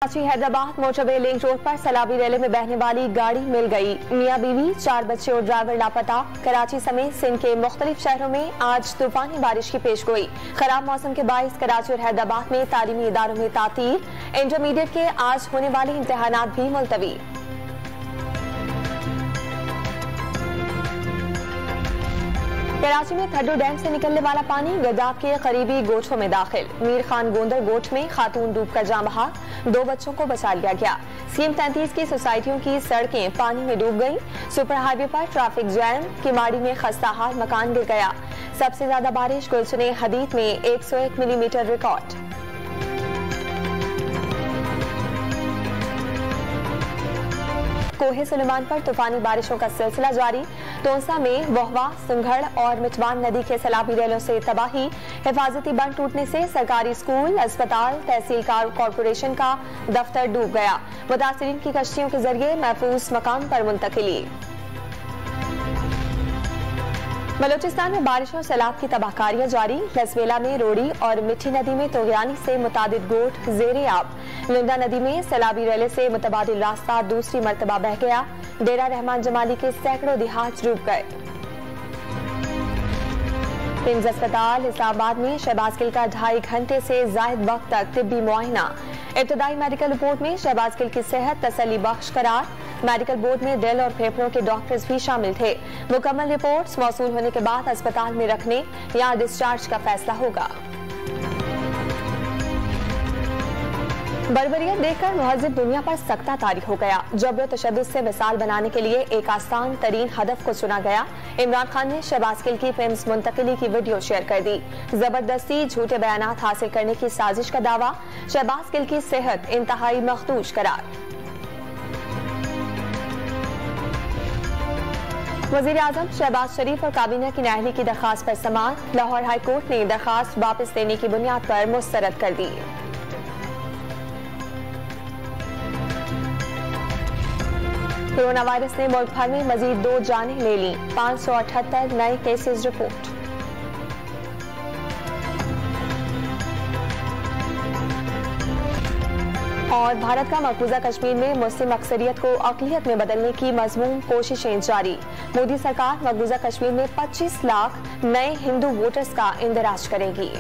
Karachi Hyderabad motorway link road पर सैलाबी rally में बहने वाली गाड़ी मिल गई। मियां बीवी, 4 बच्चे और ड्राइवर लापता। कराची समेत सिंध के मुख्तलिफ शहरों में आज तूफानी बारिश की पेशगोई। खराब मौसम के बाइस कराची और हैदराबाद में तालीमी इदारों में तातील। इंटरमीडिएट के आज होने वाले इम्तिहानात भी मुलतवी। कराची में थड्डू डैम से निकलने वाला पानी गदाब के करीबी गोठों में दाखिल। मीर खान गोंदर गोठ में खातून डूबकर जान बहा, 2 बच्चों को बचा लिया गया। स्कीम 33 की सोसाइटियों की सड़कें पानी में डूब गईं। सुपर हाईवे पर ट्रैफिक जैम। किमाड़ी में खस्ताहाल मकान गिर गया। सबसे ज्यादा बारिश गुलशने हदीद में 101 मिलीमीटर रिकॉर्ड। कोहे सुलेमान पर तूफानी बारिशों का सिलसिला जारी। तोंसा में वहवा, सुंघड़ और मिटवान नदी के सैलाबी रैलों से तबाही। हिफाजती बंद टूटने से सरकारी स्कूल, अस्पताल, तहसील कॉरपोरेशन का दफ्तर डूब गया। मुतासिरीन की कश्तियों के जरिए महफूज मकाम पर मुंतकिली। बलोचिस्तान में बारिश और सैलाब की तबाहकारियां जारी। लसवेला में रोड़ी और मिठी नदी में तोगयानी से मुतादिद गोट जेरे आब। लिंडा नदी में सैलाबी रैले से मुतबादिल रास्ता दूसरी मरतबा बह गया। डेरा रहमान जमाली के सैकड़ों देहात डूब गए। पिम्स अस्पताल इस्लामाबाद में शहबाज गिल का 2.5 घंटे से जायद वक्त तक तिब्बी मुआयना। इब्तदाई मेडिकल रिपोर्ट में शहबाज गिल की सेहत तसल्ली बख्श करार। मेडिकल बोर्ड में दिल और फेफड़ों के डॉक्टर्स भी शामिल थे। मुकम्मल रिपोर्ट्स मौसूल होने के बाद अस्पताल में रखने या डिस्चार्ज का फैसला होगा। बर्बरियत देखकर मुहज्जिब दुनिया पर सख्ता तारी हो गया। जबर तशद्दुद से मिसाल बनाने के लिए एक आसान तरीन हदफ को चुना गया। इमरान खान ने शहबाज गिल की फिल्म मुंतकिली की वीडियो शेयर कर दी। जबरदस्ती झूठे बयानात हासिल करने की साजिश का दावा। शहबाज गिल की सेहत इंतहाई मखदूश करार। वजीर आजम शहबाज शरीफ और काबीना की नाअहली की दरखास्त पर समाअत। लाहौर हाई कोर्ट ने दरखास्त वापस लेने की बुनियाद पर मुस्तरद कर दी। कोरोना वायरस ने मुल्क भर में मजीद 2 जानें ले ली। 578 नए केसेस रिपोर्ट। और भारत का मकबूजा कश्मीर में मुस्लिम अक्सरियत को अक़लियत में बदलने की मज़मूम कोशिशें जारी। मोदी सरकार मकबूजा कश्मीर में 25 लाख नए हिंदू वोटर्स का इंदराज करेगी।